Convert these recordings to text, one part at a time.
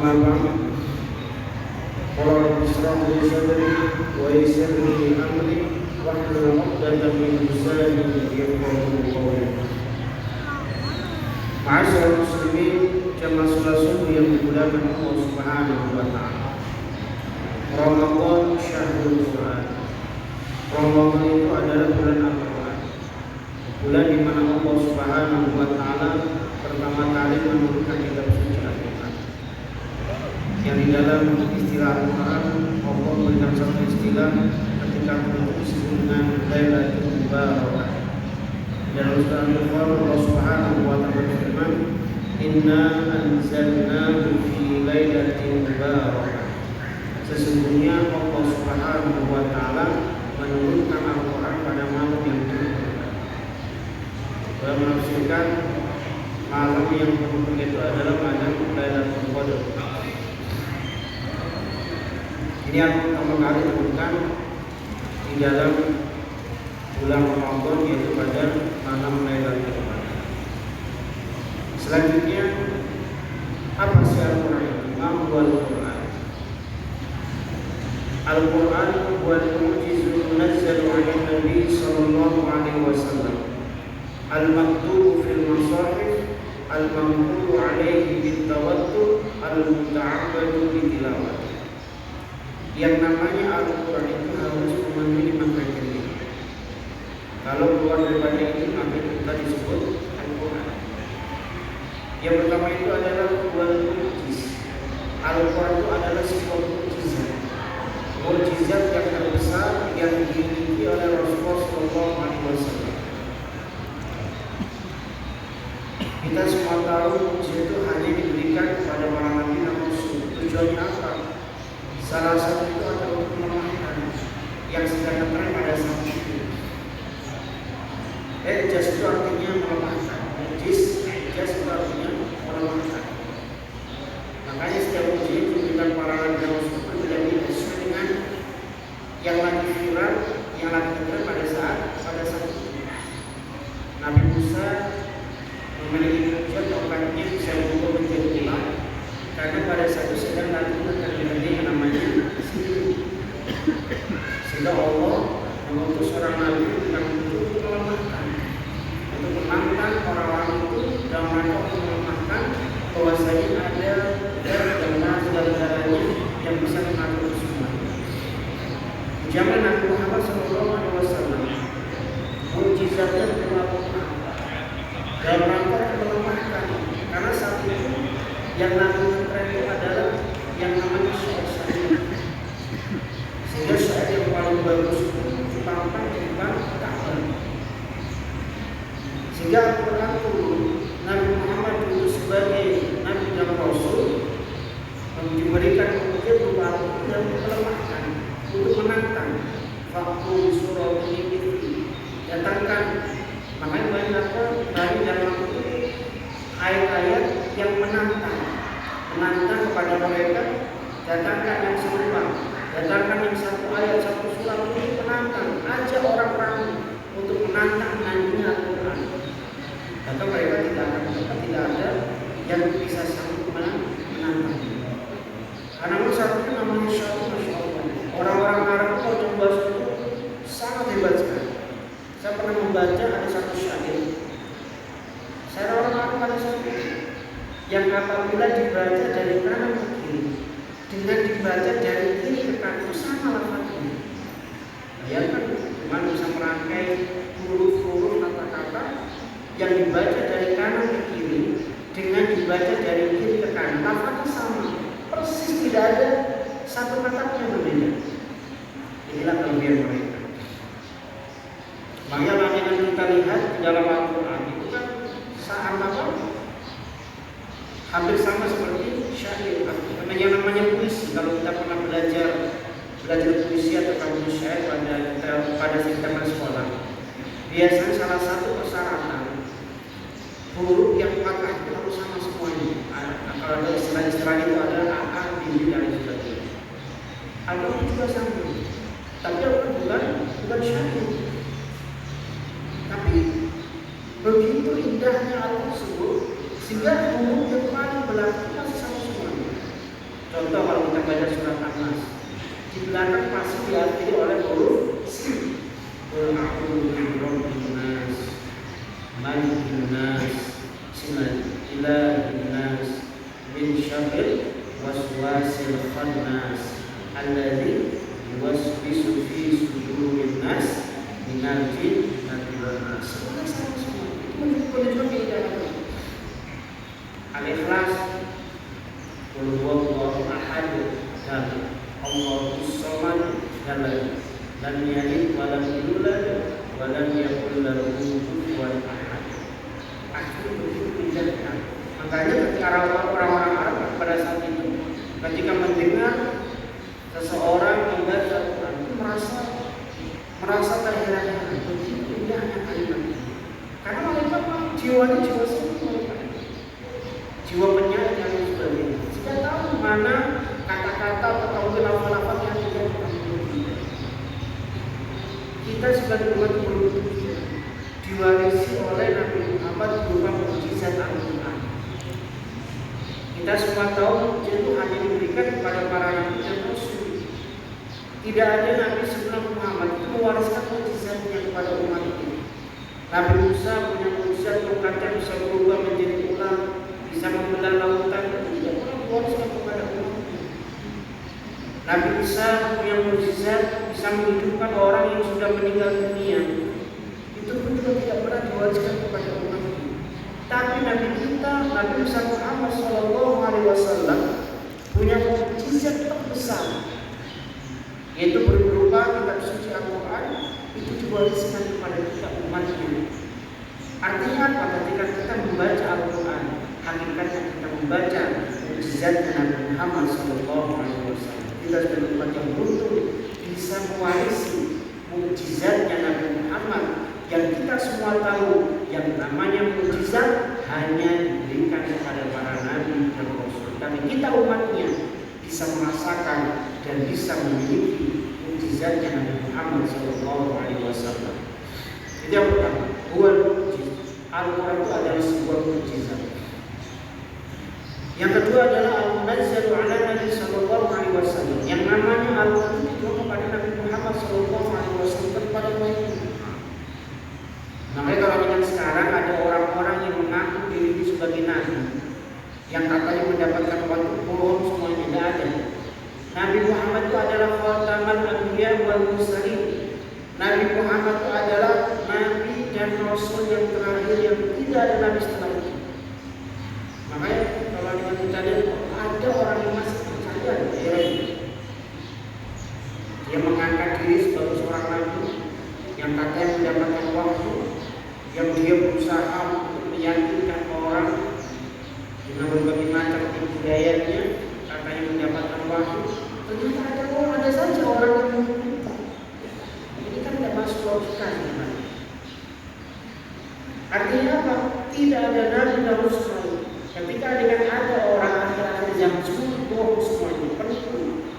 أما بعد قال رب اشرح لي صدري ويسر لي أمري واحلل عقدة من لساني يفقهوا قولي. Ma'asyiral muslimin jamaah salat subuh yang dimuliakan Allah Subhanahu wa taala. Ramadan syahrul Quran. Ramadan itu adalah bulan Al-Quran. Bulan di mana Allah Subhanahu wa taala pertama kali menurunkan kitab suci Al-Quran. Yang di dalam istilah Al-Quran Allah memberikan satu istilah ketika menulis dengan Lailatul Mubarakah. Dalam surah Al-Qur'an Allah Subhanahu wa taala berfirman, "Inna anzalnahu fi lailatin mubarakah." Sesungguhnya Allah Subhanahu wa taala menurunkan Al-Qur'an pada malam yang berkah. Beliau menafsirkan malam yang berkah itu adalah malam Lailatul Qadar. Ini yang pertama kali ditemukan di dalam bulan Ramadan, yaitu pada malam Lailatul Qadar. Selanjutnya, apa sih Al-Quran itu? Al-Quran Al-Quran wal mu'jizul munazzalu 'ala Nabi sallallahu alaihi wasallam, al-maktubu fil masahif, al-mamqulu 'alaihi bit-tawattur, al-muta'abbadu bitilawati. Yang namanya Al-Quran itu harus memenuhi 5 kriteria. Kalau keluar daripada itu maka kita disebut Al-Quran. Yang pertama itu adalah wal mu'jiz. Al-Quran itu adalah sebuah mukjizat. Mukjizat yang terbesar yang dimiliki oleh Rasulullah SAW. Kita semua tahu mukjizat itu hanya diberikan kepada para nabi dan rasul. Tujuannya apa? Salah satu itu adalah untuk melemahkan yang sedang terang pada saat itu. Ijaz itu artinya melemahkan. Ijaz itu artinya melemahkan. Makanya setiap ujian itu diberikan para nabi dan rasul itu menjadi sesuai dengan yang lagi viral, yang lagi terkenal pada saat itu. Nabi Musa memiliki mukjizat tongkatnya bisa berubah menjadi ular, karena pada saat itu sedang lakukan yang namanya sihir. Sehingga Allah mengutus seorang nabi yang untuk melemahkan, untuk menantang orang-orang itu dalam rangka untuk melemahkan bahwasanya ada dan saudara-saudaranya yang bisa mengatur semua. Di zaman Nabi Muhammad SAW, mukjizatnya dilakukan dalam rangka melemahkan, karena saat itu yang namanya tren itu adalah yang namanya syair. Sehingga syair yang paling bagus itu ditampilkan di depan Ka'bah. Sehingga Al-Quran turun, Nabi Muhammad itu sebagai Nabi dan Rasul diberikan kemudian berupa Al-Quran dan melemahkan untuk menantang. Faktu surah ini datangkan, makanya banyak dari dalam itu ayat-ayat yang menantang kepada mereka, datangkan yang serupa, datangkan yang satu ayat, satu surat untuk menantang, ajak orang-orang untuk menantang nantinya Al-Quran. Maka mereka tidak ada yang bisa sanggup menantang. Karena satu itu namanya syair, Masya Allah. Orang-orang Arab kalau membahas itu sangat hebat sekali. Saya pernah membaca ada satu syair. Saya orang Arab pada saat itu yang apabila dibaca dari kanan ke kiri dengan dibaca dari kiri ke kanan itu sama lafaznya. Bayangkan, cuma bisa merangkai huruf-huruf kata-kata yang dibaca dari kanan ke kiri dengan dibaca dari kiri ke kanan, lafaznya sama, persis, tidak ada satu kata yang berbeda. Inilah kelebihan mereka. Makanya yang kita lihat di dalam Al-Quran itu kan saat apa? Hampir sama seperti syair. Yang namanya puisi. Kalau kita pernah belajar puisi atau kamus syair pada tingkatan sekolah, biasanya salah satu persyaratan huruf yang patah itu harus sama semuanya. Kalau ada istilah-istilah itu adalah akar, biji, dan sebagainya. Al-Quran juga sama. Tapi Al-Quran bukan syair. Tapi begitu indahnya Al-Quran tersebut, sehingga huruf yang paling berlaku masih sama semuanya. min syarril waswasil khannas alladzi yuwaswisu fi sudurin nas minal jinnati wan nas. Al-Ikhlas, Qul huwallahu ahad, dan Allahus samad, dan lam yalid wa lam yulad wa lam yakul lahu kufuwan ahad. Akhirnya begitu indahnya. Makanya ketika orang-orang Arab pada saat itu ketika mendengar seseorang membaca Al-Quran itu merasa terheran-heran, begitu indahnya kalimat. Karena mereka jiwanya jiwa sempurna, jiwa penyair yang sebagainya. Sudah tahu mana kata-kata atau lafaz-lafaz yang tidak kita. Kita sebagai umat beruntung diwarisi oleh Nabi Muhammad berupa mukjizat Al-Quran. Kita semua tahu itu hanya diberikan kepada para nabi dan rasul. Tidak ada nabi sebelum Muhammad itu mewariskan mukjizatnya kepada umat ini. Nabi Musa punya mukjizat tongkatnya bisa berubah menjadi ular, bisa membelah lautan, dan tidak pernah mewariskan kepada umat ini. Nabi Isa punya mukjizat bisa menghidupkan orang yang sudah meninggal dunia. Itu pun juga tidak pernah diwariskan kepada umat ini. Tapi Nabi kita, Nabi Muhammad SAW punya mukjizat terbesar, yaitu berupa kitab suci Al-Quran. Itu diwariskan kepada kita umatnya. Artinya apa? Ketika kita membaca Al-Quran, hakikatnya kita membaca mukjizatnya Nabi Muhammad SAW. Kita sebagai umat yang beruntung bisa mewarisi mukjizatnya Nabi Muhammad. Yang kita semua tahu yang namanya mukjizat hanya diberikan kepada para nabi dan rasul. Tapi kita umatnya bisa merasakan dan bisa memiliki mukjizatnya Nabi Muhammad SAW. Jadi yang pertama, Al-Quran itu adalah sebuah mukjizat. Yang kedua adalah Al-Munazzalu ala Nabi SAW. Yang namanya Al-Quran itu kepada Nabi Muhammad SAW kepada mereka. Makanya kalau dengan sekarang ada orang-orang yang mengaku diri sebagai nabi, yang katanya mendapatkan waktu bohong, semuanya tidak ada. Nabi Muhammad itu adalah khataman anbiya wal mursalin. Nabi Muhammad itu adalah nabi dan rasul yang terakhir, yang tidak ada nabi setelah itu. Makanya kalau dengan kita lihat ada orang yang masih percaya di era ini. Dia mengangkat diri sebagai seorang nabi yang katanya mendapatkan wahyu, yang dia berusaha untuk meyakinkan orang dengan berbagai macam budayanya, katanya mendapatkan wahyu. Ternyata ada saja orang yang meminta. Ini kan tidak masuk logika. Artinya apa? Tidak ada nabi dan rasul. Ketika dengan ada orang akhir-akhir zaman bohong semuanya penuh.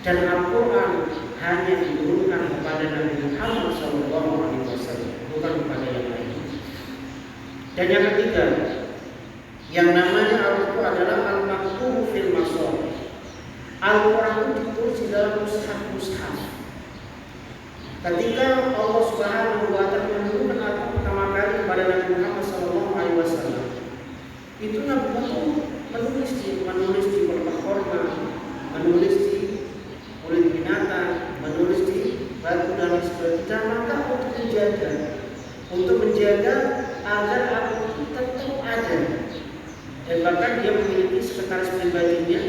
Dan Al-Quran hanya diturunkan kepada Nabi Muhammad SAW, bukan kepada yang lain. Dan yang ketiga, yang namanya Al-Quran adalah Al-Maktubu fil Masahif. Al-Quran itu ditulis di dalam mushaf-mushaf. Ketika Allah Subhanahu wa Ta'ala menurunkan Al-Quran pertama kali kepada Nabi Muhammad SAW, itu Nabi Muhammad menulis di kotak korma, menulis di kulit binatang, menulis di batu dan sebagainya. Maka untuk menjaga agar Al-Quran tetap ada. Dan bahkan dia memiliki sekretaris pribadinya,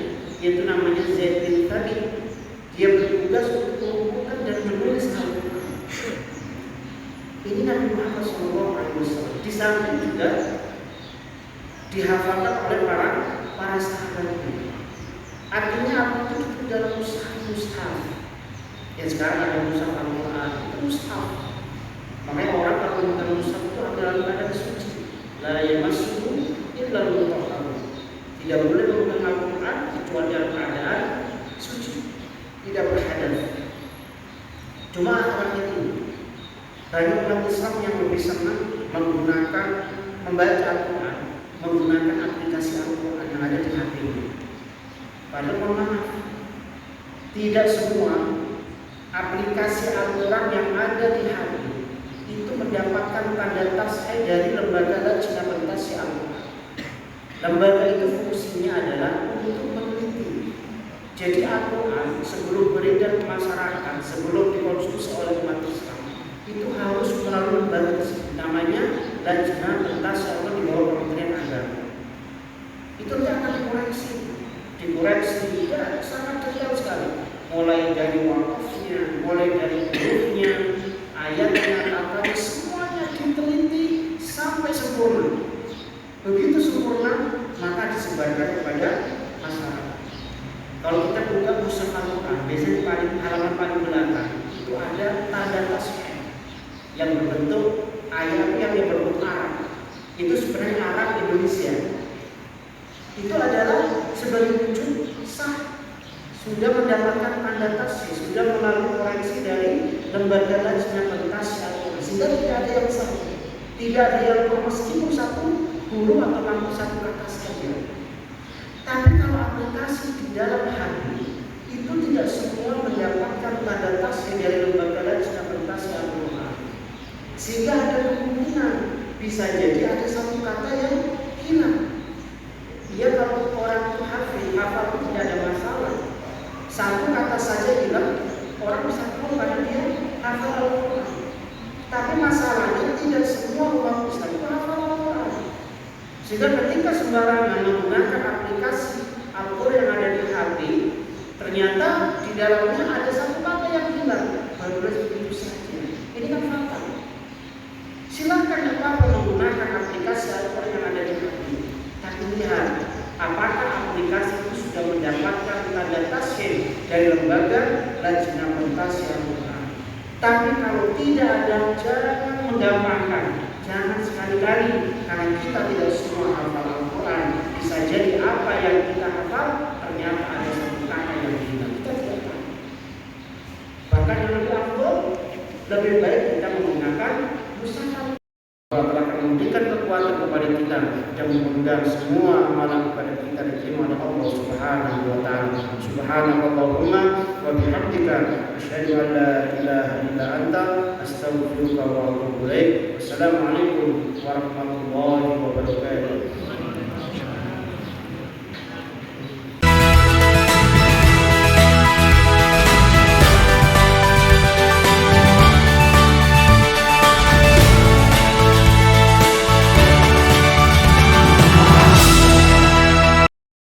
yaitu namanya Zaid bin Thabit. Dia bertugas untuk mengumpulkan dan menulis Al-Quran. Ini Nabi Muhammad SAW. Di samping juga dihafalkan oleh para sahabatnya. Artinya apa itu dalam mushaf. Yang sekarang ada mushaf Al-Quran, itu mushaf. Makanya orang kalau menggunakan mushaf itu adalah keadaan suci. La yamassuhu illa al-mutahharun. Tidak boleh menggunakan Al-Quran kecuali dalam keadaan suci, tidak berhadas. Cuma akhirnya ini banyak umat Islam yang lebih senang membaca Al-Quran, menggunakan aplikasi Al-Quran yang ada di HP ini. Padahal mohon maaf, tidak semua aplikasi Al-Quran yang ada di HP itu mendapatkan tanda tasbih dari lembaga lajnah pentasi Al-Quran. Lembaga itu fungsi fungsinya adalah untuk meneliti. Jadi Al-Quran sebelum beredar ke masyarakat, sebelum dikonsumsi oleh umat Islam, itu harus melalui lembaga namanya Lajnah Pentas di bawah Kementerian Agama. Itu akan dikoreksi ya, sangat detail sekali, mulai dari wakafnya, mulai dari hurufnya, ayatnya, kata semuanya diteliti sampai sempurna. Begitu sempurna maka disebarkan kepada masyarakat. Kalau kita buka mushaf Al-Quran, biasanya halaman paling belakang itu ada tanda tasbih yang berbentuk ayat yang berbentuk Arab. Itu sebenarnya Arab Indonesia. Itu adalah sebagai wujud sah sudah mendapatkan tanda tasbih, sudah melalui koreksi dari lembaga Lajnah Pentas Al-Quran. Sehingga tidak ada yang salah, tidak ada yang meskipun satu huruf atau satu kata saja. Tapi kalau aplikasi di dalam hati itu tidak semua mendapatkan tanda tasbih dari lembaga Lajnah Pentas Al-Quran. Sehingga ada kemungkinan bisa jadi ada satu kata yang hilang. Ya kalau orang itu hafal itu tidak ada masalah. Satu kata saja hilang, orang bisa tahu karena dia hafal Al-Quran. Tapi masalahnya tidak semua umat Islam itu hafal Al-Quran. Sehingga ketika sembarangan menggunakan aplikasi Al-Quran yang ada di HP, ternyata di dalamnya ada satu kata yang hilang. Baru begitu saja. Ini kan fakta. Silakan apa menggunakan aplikasi Al-Quran yang ada di HP. Tapi lihat, apakah aplikasi itu sudah mendapatkan tanda tasbih dari lembaga Lajnah Pentas Al-Quran. Tapi kalau tidak ada, jangan menggampangkan, jangan sekali-kali, karena kita tidak semua hafal Al-Quran. Bisa jadi apa yang kita hafal ternyata ada satu kata yang hilang. Kita tidak tahu. Bahkan yang lebih afdal, lebih baik kita menggunakan mushaf. Allah telah memberikan kekuatan kepada kita dan mengundang semua amalan kepada kita diterima oleh Allah Subhanahu wa taala. Subhanakallahumma wa bihamdika asyhadu an la ilaha illa anta astaghfiruka wa atubu ilaik. Wassalamualaikum warahmatullahi wabarakatuh.